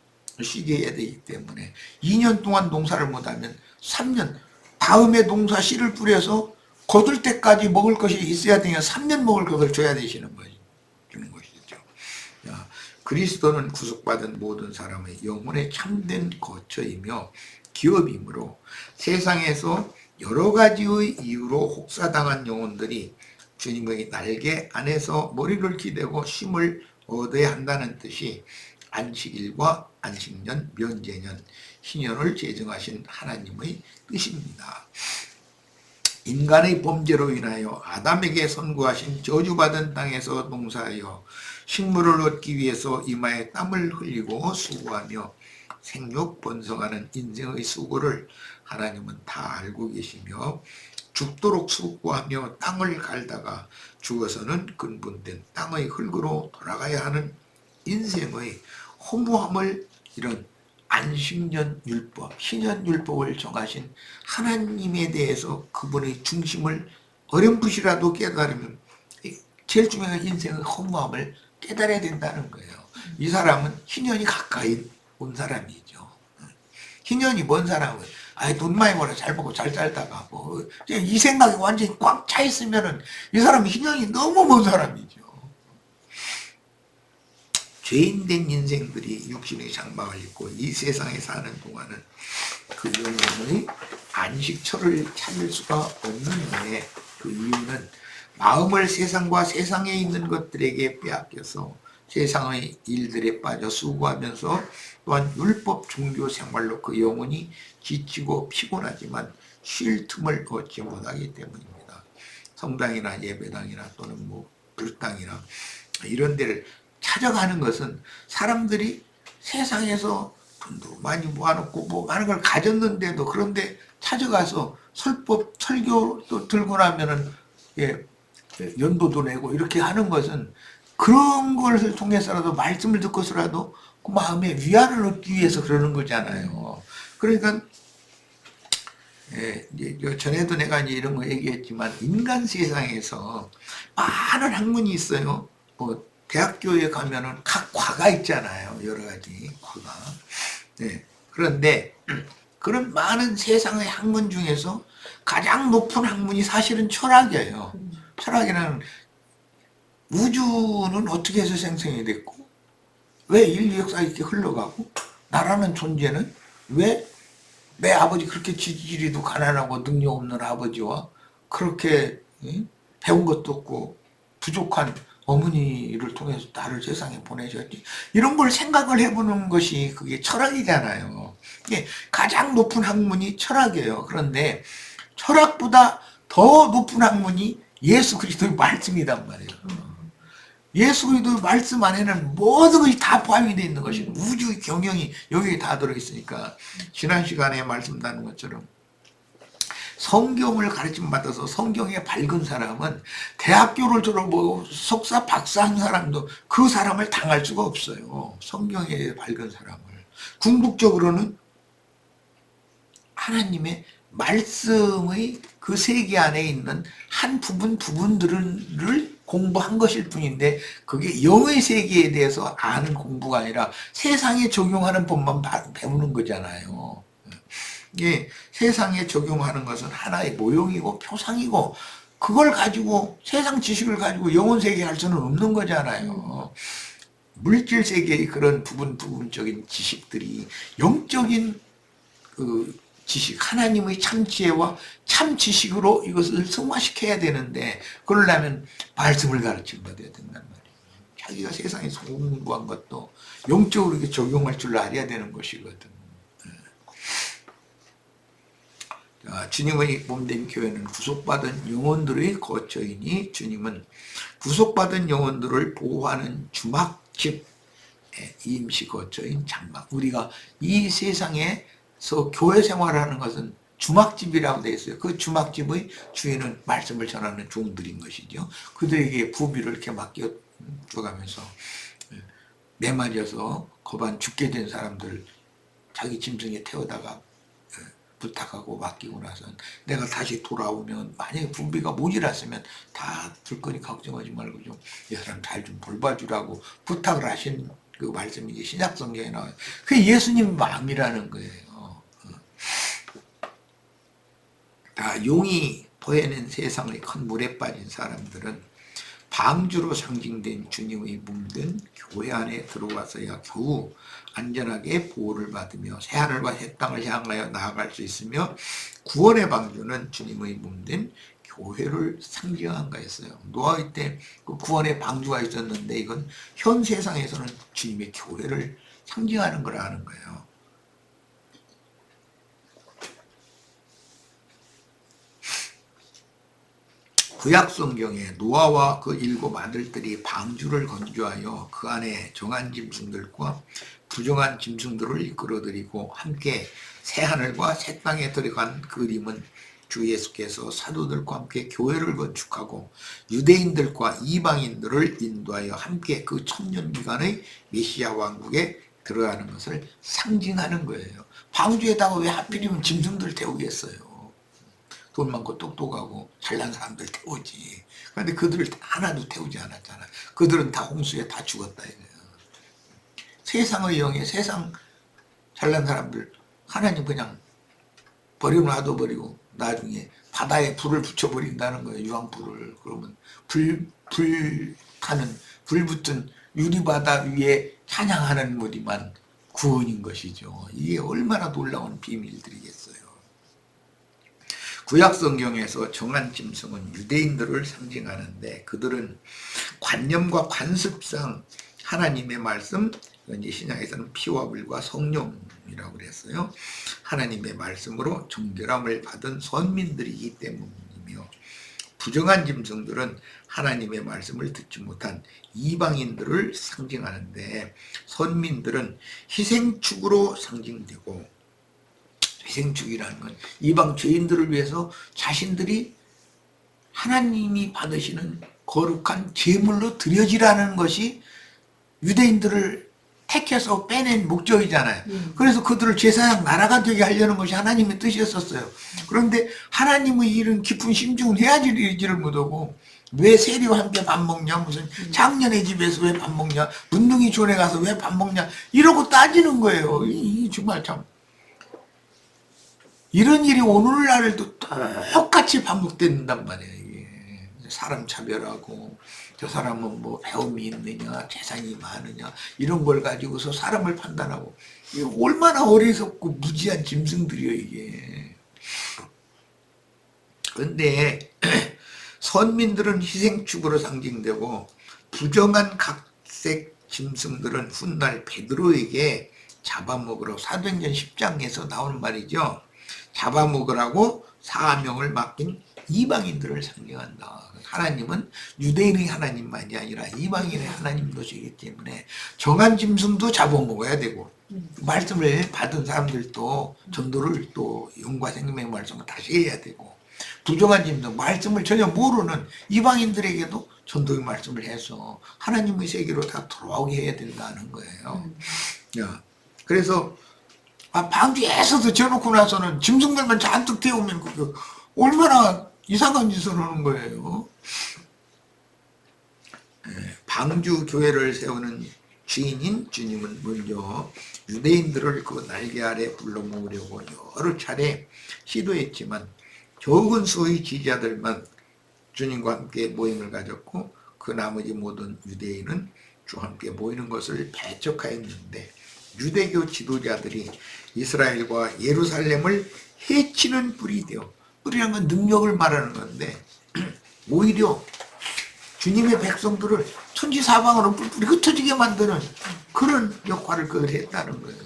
쉬게 해야 되기 때문에 2년 동안 농사를 못하면 3년 다음에 농사 씨를 뿌려서 거둘 때까지 먹을 것이 있어야 되니까 3년 먹을 것을 줘야 되시는 거죠. 주는 것이죠. 자, 그리스도는 구속받은 모든 사람의 영혼의 참된 거처이며 기업이므로 세상에서 여러 가지의 이유로 혹사당한 영혼들이 주님의 날개 안에서 머리를 기대고 쉼을 얻어야 한다는 뜻이 안식일과 안식년, 면제년, 희년을 제정하신 하나님의 뜻입니다. 인간의 범죄로 인하여 아담에게 선고하신 저주받은 땅에서 농사하여 식물을 얻기 위해서 이마에 땀을 흘리고 수고하며 생육 번성하는 인생의 수고를 하나님은 다 알고 계시며 죽도록 수고하며 땅을 갈다가 죽어서는 근본된 땅의 흙으로 돌아가야 하는 인생의 허무함을 이런 안식년 율법, 희년 율법을 정하신 하나님에 대해서 그분의 중심을 어렴풋이라도 깨달으면 제일 중요한 인생의 허무함을 깨달아야 된다는 거예요. 이 사람은 희년이 가까이 온 사람이죠. 희년이 먼 사람은 돈 많이 벌어 잘 먹고 잘 살다가 이 생각이 완전히 꽉 차 있으면은 이 사람은 희년이 너무 먼 사람이죠. 죄인된 인생들이 육신의 장막을 입고 이 세상에 사는 동안은 그 영혼의 안식처를 찾을 수가 없는데 그 이유는 마음을 세상과 세상에 있는 것들에게 빼앗겨서 세상의 일들에 빠져 수고하면서 또한 율법 종교 생활로 그 영혼이 지치고 피곤하지만 쉴 틈을 얻지 못하기 때문입니다. 성당이나 예배당이나 또는 불당이나 이런 데를 찾아가는 것은 사람들이 세상에서 돈도 많이 모아놓고 많은 걸 가졌는데도 그런데 찾아가서 설교도 들고 나면은 연도도 내고 이렇게 하는 것은 그런 것을 통해서라도 말씀을 듣고서라도 그 마음에 위안을 얻기 위해서 그러는 거잖아요. 그러니까 이제 전에도 내가 이제 이런 거 얘기했지만 인간 세상에서 많은 학문이 있어요. 대학교에 가면은 각 과가 있잖아요. 여러 가지 과가. 그런데 그런 많은 세상의 학문 중에서 가장 높은 학문이 사실은 철학이에요. 철학이라는 우주는 어떻게 해서 생성이 됐고 왜 인류 역사가 이렇게 흘러가고 나라는 존재는 왜 내 아버지 그렇게 지지리도 가난하고 능력 없는 아버지와 그렇게 배운 것도 없고 부족한 어머니를 통해서 나를 세상에 보내셨지. 이런 걸 생각을 해보는 것이 그게 철학이잖아요. 이게 가장 높은 학문이 철학이에요. 그런데 철학보다 더 높은 학문이 예수 그리스도의 말씀이란 말이에요. 예수 그리스도의 말씀 안에는 모든 것이 다 포함이 되어 있는 것이 우주의 경영이 여기에 다 들어있으니까 지난 시간에 말씀 나눈 것처럼 성경을 가르침 받아서 성경에 밝은 사람은 대학교를 졸업하고 석사 박사한 사람도 그 사람을 당할 수가 없어요. 성경에 밝은 사람을. 궁극적으로는 하나님의 말씀의 그 세계 안에 있는 한 부분들을 공부한 것일 뿐인데 그게 영의 세계에 대해서 아는 공부가 아니라 세상에 적용하는 법만 배우는 거잖아요. 예, 세상에 적용하는 것은 하나의 모형이고 표상이고 그걸 가지고 세상 지식을 가지고 영혼 세계 할 수는 없는 거잖아요. 물질 세계의 그런 부분적인 지식들이 영적인 그 지식, 하나님의 참 지혜와 참 지식으로 이것을 승화시켜야 되는데 그러려면 말씀을 가르침 받아야 된단 말이에요. 자기가 세상에서 공부한 것도 영적으로 이렇게 적용할 줄 알아야 되는 것이거든. 주님의 몸된 교회는 구속받은 영혼들의 거처이니 주님은 구속받은 영혼들을 보호하는 주막집, 임시 거처인 장막. 우리가 이 세상에서 교회 생활하는 것은 주막집이라고 되어 있어요. 그 주막집의 주인은 말씀을 전하는 종들인 것이죠. 그들에게 부비를 이렇게 맡겨줘가면서 매맞아서 거반 죽게 된 사람들 자기 짐승에 태우다가 부탁하고 맡기고 나서 내가 다시 돌아오면 만약에 분비가 모자랐으면 다 줄 거니까 걱정하지 말고 좀 이 사람 잘 좀 돌봐주라고 부탁을 하신 그 말씀이 이제 신약 성경에 나와요. 그게 예수님 마음이라는 거예요. 다 용이 보이는 세상의 큰 물에 빠진 사람들은 방주로 상징된 주님의 몸된 교회 안에 들어와서야 겨우 안전하게 보호를 받으며 새하늘과 새 땅을 향하여 나아갈 수 있으며 구원의 방주는 주님의 몸된 교회를 상징한 거였어요. 노아의 때 그 구원의 방주가 있었는데 이건 현 세상에서는 주님의 교회를 상징하는 거라는 거예요. 구약 성경에 노아와 그 7 아들들이 방주를 건조하여 그 안에 정한 짐승들과 부정한 짐승들을 이끌어들이고 함께 새하늘과 새 땅에 들어간 그림은 주 예수께서 사도들과 함께 교회를 건축하고 유대인들과 이방인들을 인도하여 함께 그 천년기간의 메시아 왕국에 들어가는 것을 상징하는 거예요. 방주에다가 왜 하필이면 짐승들 태우겠어요? 돈 많고 똑똑하고 잘난 사람들 태우지. 그런데 그들을 하나도 태우지 않았잖아. 그들은 다 홍수에 다 죽었다 이거예요. 세상의 영에 세상 잘난 사람들 하나님 그냥 버리고 버리고 나중에 바다에 불을 붙여버린다는 거예요. 유황불을. 그러면 불 붙은 유리바다 위에 찬양하는 무리만 구원인 것이죠. 이게 얼마나 놀라운 비밀들이겠어요. 구약 성경에서 정한 짐승은 유대인들을 상징하는데 그들은 관념과 관습상 하나님의 말씀, 이제 신약에서는 피와 불과 성령이라고 그랬어요. 하나님의 말씀으로 정결함을 받은 선민들이기 때문이며 부정한 짐승들은 하나님의 말씀을 듣지 못한 이방인들을 상징하는데 선민들은 희생축으로 상징되고 희생축이라는 건 이방 죄인들을 위해서 자신들이 하나님이 받으시는 거룩한 제물로 드려지라는 것이 유대인들을 택해서 빼낸 목적이잖아요. 그래서 그들을 제사장 나라가 되게 하려는 것이 하나님의 뜻이었어요. 그런데 하나님의 이런 깊은 심중은 헤아리지를 못하고 왜 세리와 함께 밥 먹냐, 무슨 장년의 집에서 왜 밥 먹냐, 문둥이 존에 가서 왜 밥 먹냐 이러고 따지는 거예요. 이 정말 참 이런 일이 오늘날도 똑같이 반복된단 말이에요. 이게. 사람 차별하고 저 사람은 뭐 배움이 있느냐 재산이 많으냐 이런 걸 가지고서 사람을 판단하고 이게 얼마나 어리석고 무지한 짐승들이에요 이게. 그런데 선민들은 희생축으로 상징되고 부정한 각색 짐승들은 훗날 베드로에게 잡아먹으러 사도행전 10장에서 나오는 말이죠. 잡아먹으라고 사명을 맡긴 이방인들을 상징한다. 하나님은 유대인의 하나님만이 아니라 이방인의 하나님도시기 때문에 정한 짐승도 잡아먹어야 되고 말씀을 받은 사람들도 전도를 또 영과 생명의 말씀을 다시 해야 되고 부정한 짐승 말씀을 전혀 모르는 이방인들에게도 전도의 말씀을 해서 하나님의 세계로 다 돌아오게 해야 된다는 거예요. 그래서 방주에서도 지어놓고 나서는 짐승들만 잔뜩 태우면 얼마나 이상한 짓을 하는 거예요. 방주 교회를 세우는 주인인 주님은 먼저 유대인들을 그 날개 아래 불러 모으려고 여러 차례 시도했지만 적은 수의 지지자들만 주님과 함께 모임을 가졌고 그 나머지 모든 유대인은 주와 함께 모이는 것을 배척하였는데 유대교 지도자들이 이스라엘과 예루살렘을 해치는 뿔이 되어, 뿔이란 건 능력을 말하는 건데 오히려 주님의 백성들을 천지사방으로 뿔뿔이 흩어지게 만드는 그런 역할을 그들이 했다는 거예요.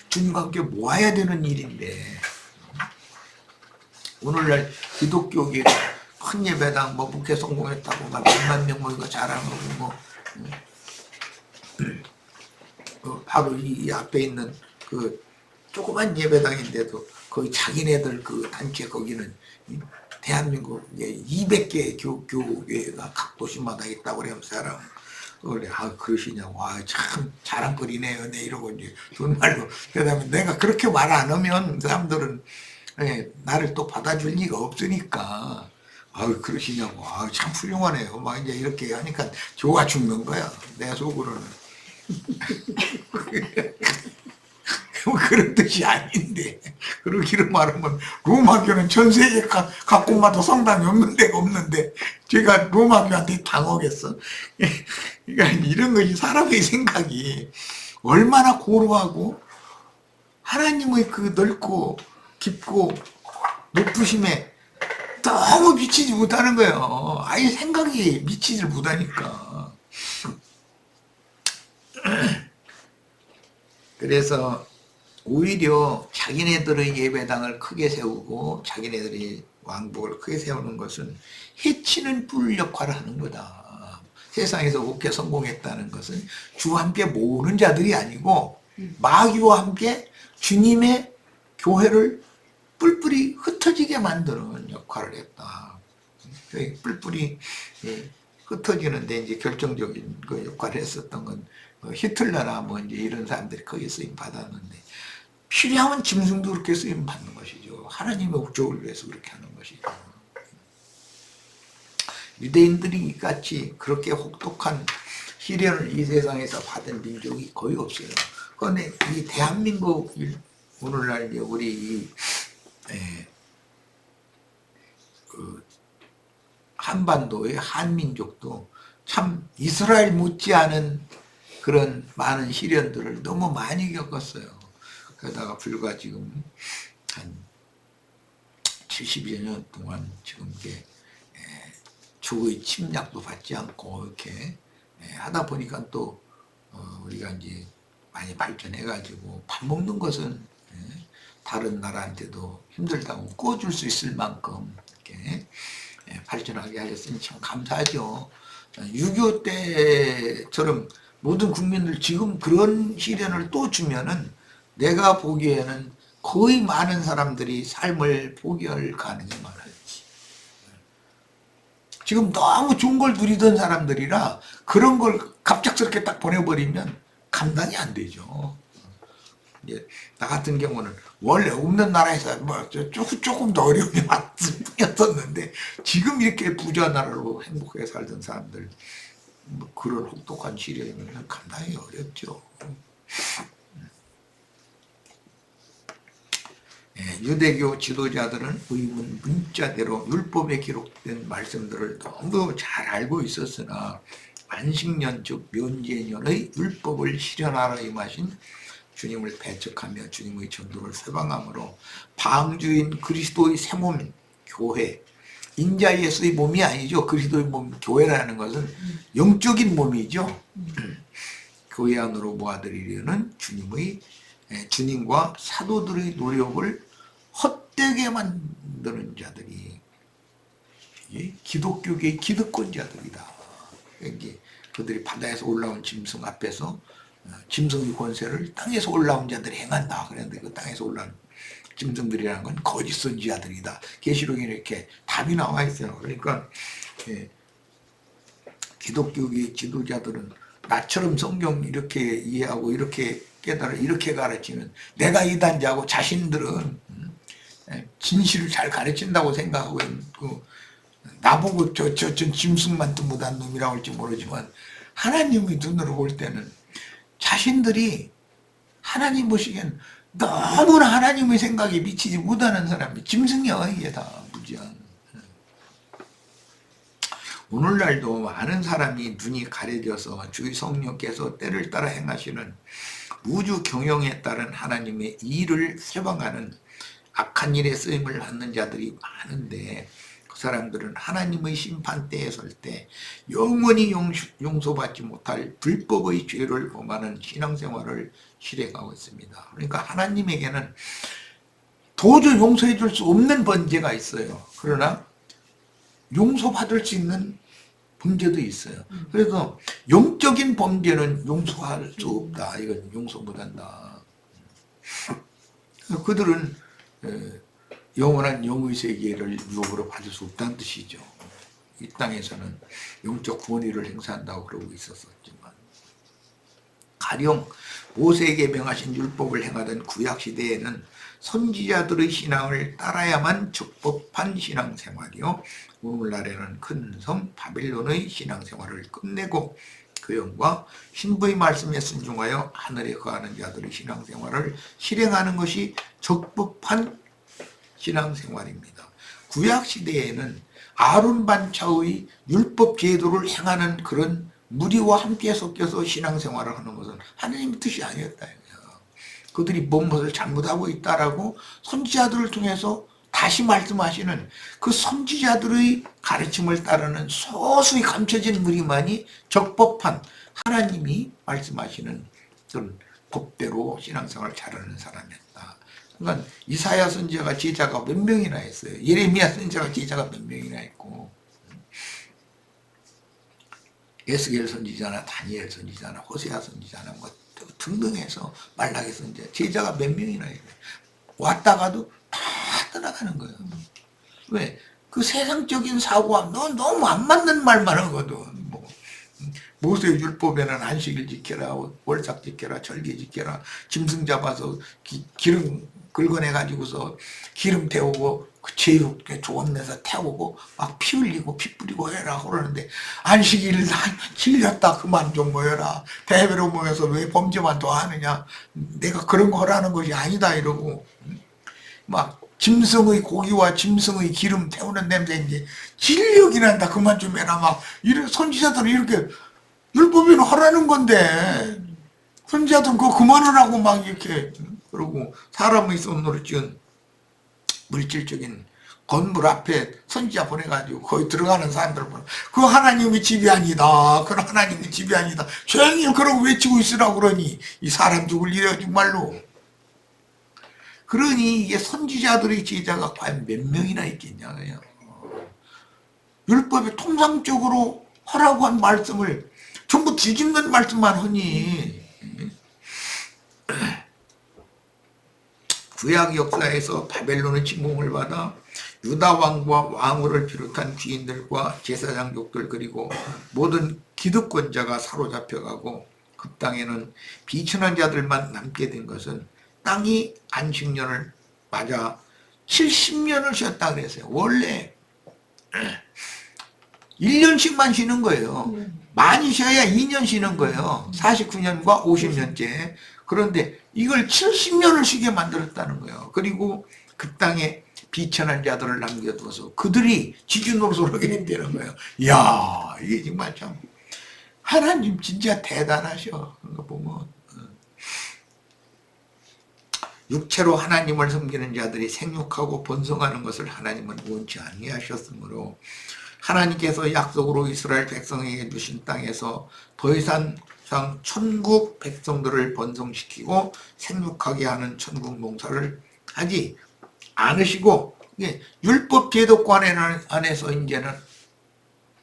주님과 함께 모아야 되는 일인데 오늘날 기독교계 큰 예배당 뭐 목회 성공했다고 막 100만 명 모이고 자랑하고 바로 이 앞에 있는 그 조그만 예배당인데도 거의 자기네들 그 단체 거기는 대한민국 200개 교회가 각 도시마다 있다고 그러면서 사람 그래 그러시냐고 참 자랑거리네요 네 이러고 이제 정말로 그다음에 내가 그렇게 말 안 하면 사람들은 나를 또 받아줄 리가 없으니까 그러시냐고 참 훌륭하네요 막 이제 이렇게 하니까 좋아 죽는 거야 내 속으로는. 그런 뜻이 아닌데 그러기를 말하면 로마교는 전 세계 각곳마다 성당이 없는 데가 없는데 제가 로마교한테 당하겠어. 그러니까 이런 것이 사람의 생각이 얼마나 고루하고 하나님의 그 넓고 깊고 높으심에 너무 미치지 못하는 거예요. 아예 생각이 미치질 못하니까. 그래서 오히려 자기네들의 예배당을 크게 세우고 자기네들이 왕복을 크게 세우는 것은 해치는 뿔 역할을 하는 거다. 세상에서 목회 성공했다는 것은 주와 함께 모으는 자들이 아니고 마귀와 함께 주님의 교회를 뿔뿔이 흩어지게 만드는 역할을 했다. 뿔뿔이 흩어지는데 이제 결정적인 그 역할을 했었던 건 히틀러나 뭐 이제 이런 사람들이 거기에 쓰임 받았는데 필요하면 짐승도 그렇게 쓰임 받는 것이죠. 하나님의 목적을 위해서 그렇게 하는 것이죠. 유대인들이 같이 그렇게 혹독한 시련을 이 세상에서 받은 민족이 거의 없어요. 그런데 이 대한민국 오늘날 우리 그 한반도의 한민족도 참 이스라엘 못지않은 그런 많은 시련들을 너무 많이 겪었어요. 그러다가 불과 지금 한 70여 년 동안 지금 이게 적의 침략도 받지 않고 이렇게 하다 보니까 또 우리가 이제 많이 발전해가지고 밥 먹는 것은 다른 나라한테도 힘들다고 구워줄 수 있을 만큼 이렇게 발전하게 하셨으니 참 감사하죠. 6.25 때처럼 모든 국민들 지금 그런 시련을 또 주면은 내가 보기에는 거의 많은 사람들이 삶을 포기할 가능성이 많았지. 지금 너무 좋은 걸 누리던 사람들이라 그런 걸 갑작스럽게 딱 보내버리면 감당이 안 되죠. 이제 나 같은 경우는 원래 없는 나라에서 뭐 조금 더 어려움이 왔었는데 지금 이렇게 부자 나라로 행복하게 살던 사람들 뭐 그런 혹독한 시련이면 감당이 어렵죠. 유대교 지도자들은 의문 문자대로 율법에 기록된 말씀들을 너무 잘 알고 있었으나 안식년 즉 면제년의 율법을 실현하러 임하신 주님을 배척하며 주님의 전도를 회방함으로 방주인 그리스도의 새 몸인 교회, 인자 예수의 몸이 아니죠. 그리스도의 몸, 교회라는 것은 영적인 몸이죠. 교회 안으로 모아드리려는 주님과 사도들의 노력을 헛되게 만드는 자들이 기독교계의 기득권자들이다. 그들이 바다에서 올라온 짐승 앞에서 짐승의 권세를 땅에서 올라온 자들이 행한다. 그런데 그 땅에서 올라온 짐승들이라는 건 거짓 선지자들이다. 계시록에 이렇게 답이 나와 있어요. 그러니까 기독교계의 지도자들은 나처럼 성경 이렇게 이해하고 이렇게 깨달아 이렇게 가르치는 내가 이단자고 자신들은 진실을 잘 가르친다고 생각하고 있고 나보고 저 짐승만도 못한 놈이라고 할지 모르지만 하나님의 눈으로 볼 때는 자신들이 하나님 보시기엔 너무나 하나님의 생각에 미치지 못하는 사람이 짐승이야. 이게 다 무지한. 오늘날도 많은 사람이 눈이 가려져서 주의 성령께서 때를 따라 행하시는 우주 경영에 따른 하나님의 일을 세방하는 악한 일에 쓰임을 받는 자들이 많은데 그 사람들은 하나님의 심판대에 설 때 영원히 용서받지 못할 불법의 죄를 범하는 신앙생활을 실행하고 있습니다. 그러니까 하나님에게는 도저히 용서해 줄 수 없는 범죄가 있어요. 그러나 용서받을 수 있는 범죄도 있어요. 그래서 영적인 범죄는 용서할 수 없다. 이건 용서 못한다. 그들은 영원한 영의 세계를 유혹으로 받을 수 없다는 뜻이죠. 이 땅에서는 영적 권위를 행사한다고 그러고 있었지만 가령 모세에게 명하신 율법을 행하던 구약시대에는 선지자들의 신앙을 따라야만 적법한 신앙생활이요 오늘날에는 큰 섬 바빌론의 신앙생활을 끝내고 그 영과 신부의 말씀에 순종하여 하늘에 거하는 자들의 신앙생활을 실행하는 것이 적법한 신앙생활입니다. 구약시대에는 아론 반차의 율법 제도를 행하는 그런 무리와 함께 섞여서 신앙생활을 하는 것은 하나님의 뜻이 아니었다. 그들이 무엇을 잘못하고 있다라고 선지자들을 통해서 다시 말씀하시는 그 선지자들의 가르침을 따르는 소수히 감춰진 무리만이 적법한 하나님이 말씀하시는 그런 법대로 신앙생활을 잘하는 사람이었다. 그러니까 이사야 선지자가 제자가 몇 명이나 했어요. 예레미야 선지자가 제자가 몇 명이나 했고 에스겔 선지자나 다니엘 선지자나 호세아 선지자나 뭐 등등해서 말라기 선지자 제자가 몇 명이나 해요. 왔다가도 다 떠나가는 거예요. 왜? 그 세상적인 사고와 너무 안 맞는 말만 하거든. 뭐 모세의 율법에는 안식일 지켜라, 월삭 지켜라, 절기 지켜라, 짐승 잡아서 기름 긁어내가지고서 기름 태우고 그 제육 조금내서 태우고 막 피 흘리고 피 뿌리고 해라 그러는데 안식일을 질렸다 그만 좀 모여라. 대회로 모여서 왜 범죄만 더 하느냐. 내가 그런 거 하라는 것이 아니다 이러고 막 짐승의 고기와 짐승의 기름 태우는 냄새인지 진력이 난다 그만 좀 해라. 막 이런 선지자들은 이렇게 율법에는 하라는 건데 선지자들은 그거 그만하라고 막 이렇게 그러고 사람의 손으로 지은 물질적인 건물 앞에 선지자 보내가지고 거기 들어가는 사람들 보면 그 하나님의 집이 아니다. 그 하나님의 집이 아니다. 조용히 그러고 외치고 있으라고 그러니 이 사람 죽을 일이야 정말로. 그러니 이게 선지자들의 제자가 과연 몇 명이나 있겠냐. 그냥. 율법에 통상적으로 하라고 한 말씀을 전부 뒤집는 말씀만 하니 구약 역사에서 바벨론의 침공을 받아 유다 왕과 왕후를 비롯한 귀인들과 제사장족들 그리고 모든 기득권자가 사로잡혀가고 그 땅에는 비천한 자들만 남게 된 것은 땅이 안식년을 맞아 70년을 쉬었다 그랬어요. 원래 1년씩만 쉬는 거예요. 많이 쉬어야 2년 쉬는 거예요. 49년과 50년째. 그런데 이걸 70년을 쉬게 만들었다는 거예요. 그리고 그 땅에 비천한 자들을 남겨둬서 그들이 지주노릇을 하게 된다는 거예요. 이야, 이게 정말 참 하나님 진짜 대단하셔. 그거 보면 육체로 하나님을 섬기는 자들이 생육하고 번성하는 것을 하나님은 원치 아니하셨으므로 하나님께서 약속으로 이스라엘 백성에게 주신 땅에서 더 이상 천국 백성들을 번성시키고 생육하게 하는 천국 농사를 하지 않으시고 율법 제도권 안에서 이제는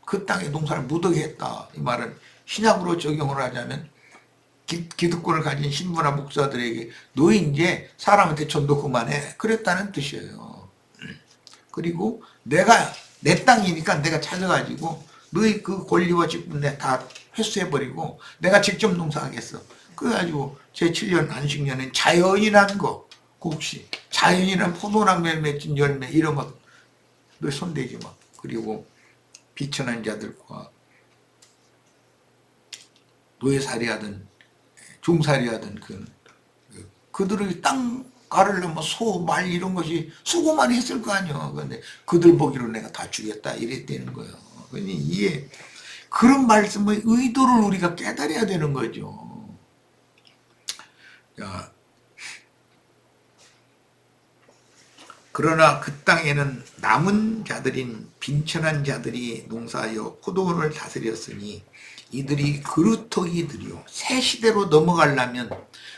그 땅에 농사를 못 하게 했다. 이 말은 신약으로 적용을 하자면 기득권을 가진 신부나 목사들에게 너 이제 사람한테 전도 그만해 그랬다는 뜻이에요. 그리고 내가 내 땅이니까 내가 찾아가지고 너희 그 권리와 직분 내가 다 회수해버리고 내가 직접 농사하겠어. 그래가지고 제7년 안식년은 자연이란 거, 그 혹시 자연이란 포도나무에 맺힌 열매 이런 것 너 손대지 마. 그리고 비천한 자들과 노예살이하든 종살이하든 그들의 땅 가르려면 소, 말 이런 것이 수고만 했을 거 아니야. 근데 그들 보기로 내가 다 주겠다 이랬다는 거예요. 그러니 이게 그런 말씀의 의도를 우리가 깨달아야 되는 거죠. 자, 그러나 그 땅에는 남은 자들인 빈천한 자들이 농사하여 포도원을 다스렸으니 이들이 그루터기들이요. 새 시대로 넘어가려면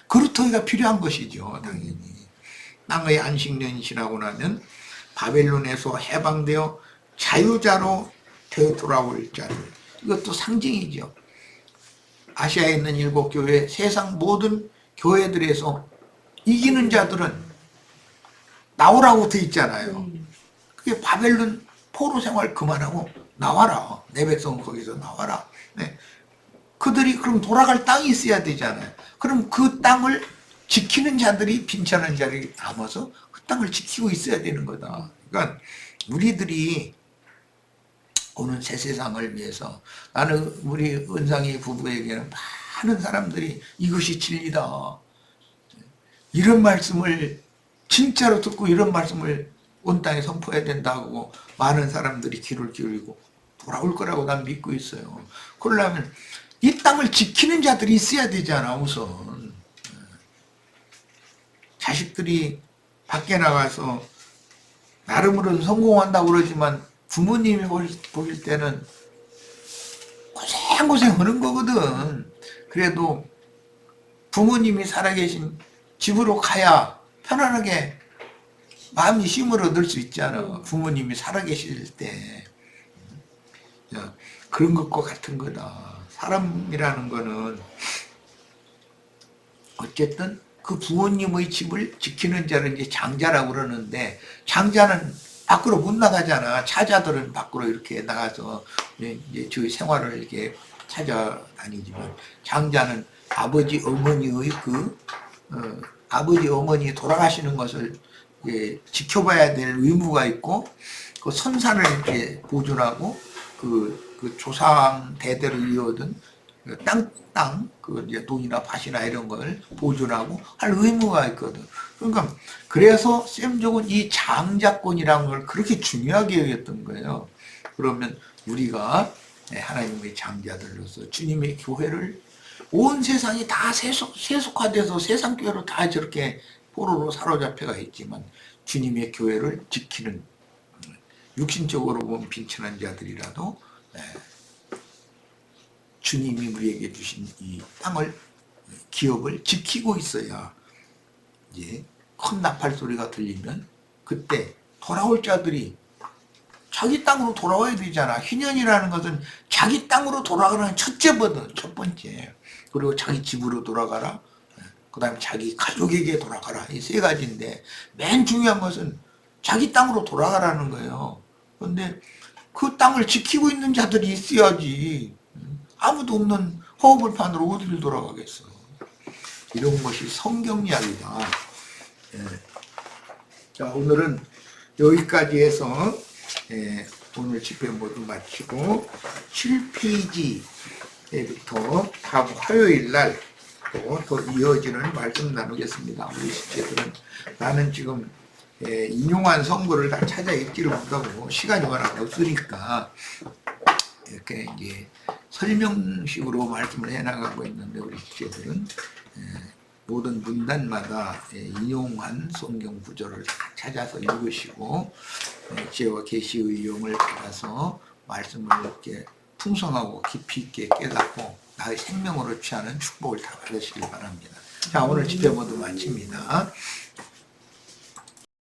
그루터기가 필요한 것이죠. 당연히. 땅의 안식년이 지나고 나면 바벨론에서 해방되어 자유자로 되돌아올 자들. 이것도 상징이죠. 아시아에 있는 7교회, 세상 모든 교회들에서 이기는 자들은 나오라고 돼 있잖아요. 그게 바벨론 포로 생활 그만하고 나와라. 내 백성 거기서 나와라. 네. 그들이 그럼 돌아갈 땅이 있어야 되잖아요. 그럼 그 땅을 지키는 자들이 빈천한 자들이 남아서 그 땅을 지키고 있어야 되는 거다. 그러니까 우리들이 오는 새 세상을 위해서 나는 우리 은상이 부부에게는 많은 사람들이 이것이 진리다. 이런 말씀을 진짜로 듣고 이런 말씀을 온 땅에 선포해야 된다고 많은 사람들이 귀를 기울이고 돌아올 거라고 난 믿고 있어요. 그러려면 이 땅을 지키는 자들이 있어야 되잖아. 우선 자식들이 밖에 나가서 나름으로는 성공한다고 그러지만 부모님이 보실 때는 고생 하는 거거든. 그래도 부모님이 살아계신 집으로 가야 편안하게 마음이 쉼을 얻을 수 있잖아. 부모님이 살아계실 때. 그런 것과 같은 거다. 사람이라는 거는 어쨌든 그 부모님의 집을 지키는 자를 이제 장자라고 그러는데, 장자는 밖으로 못 나가잖아. 차자들은 밖으로 이렇게 나가서 이제 저희 생활을 이렇게 찾아다니지만, 장자는 아버지 어머니의 아버지 어머니 돌아가시는 것을 지켜봐야 될 의무가 있고, 그 선산을 이렇게 보존하고 그 조상 대대로 이어오던 그 이제 돈이나 밭이나 이런 걸 보존하고 할 의무가 있거든. 그러니까 그래서 셈족은 이 장자권이라는 걸 그렇게 중요하게 여겼던 거예요. 그러면 우리가 하나님의 장자들로서 주님의 교회를 온 세상이 다 세속화돼서 세상 교회로 다 저렇게 포로로 사로잡혀가 있지만 주님의 교회를 지키는 육신적으로 보면 빈천한 자들이라도 주님이 우리에게 주신 이 땅을 기업을 지키고 있어야 이제 큰 나팔 소리가 들리면 그때 돌아올 자들이 자기 땅으로 돌아와야 되잖아. 희년이라는 것은 자기 땅으로 돌아가는 첫째거든. 첫 번째. 그리고 자기 집으로 돌아가라. 그 다음에 자기 가족에게 돌아가라. 이 세 가지인데 맨 중요한 것은 자기 땅으로 돌아가라는 거예요. 그런데 그 땅을 지키고 있는 자들이 있어야지. 아무도 없는 허허벌판으로 어디를 돌아가겠어. 이런 것이 성경 이야기다. 자, 오늘은 여기까지 해서 오늘 집회 모두 마치고 7페이지부터 다음 화요일 날 또 더 이어지는 말씀 나누겠습니다. 우리 집회들은 나는 지금 인용한 성구를 다 찾아 읽지를 못하고 시간이 워낙 없으니까 이렇게 이제 설명식으로 말씀을 해나가고 있는데, 우리 집회들은 모든 문단마다 인용한 성경 구절을 다 찾아서 읽으시고 지혜와 계시의 용을 받아서 말씀을 이렇게 풍성하고 깊이 있게 깨닫고 나의 생명으로 취하는 축복을 다 받으시길 바랍니다. 자, 오늘 집회 모두 마칩니다.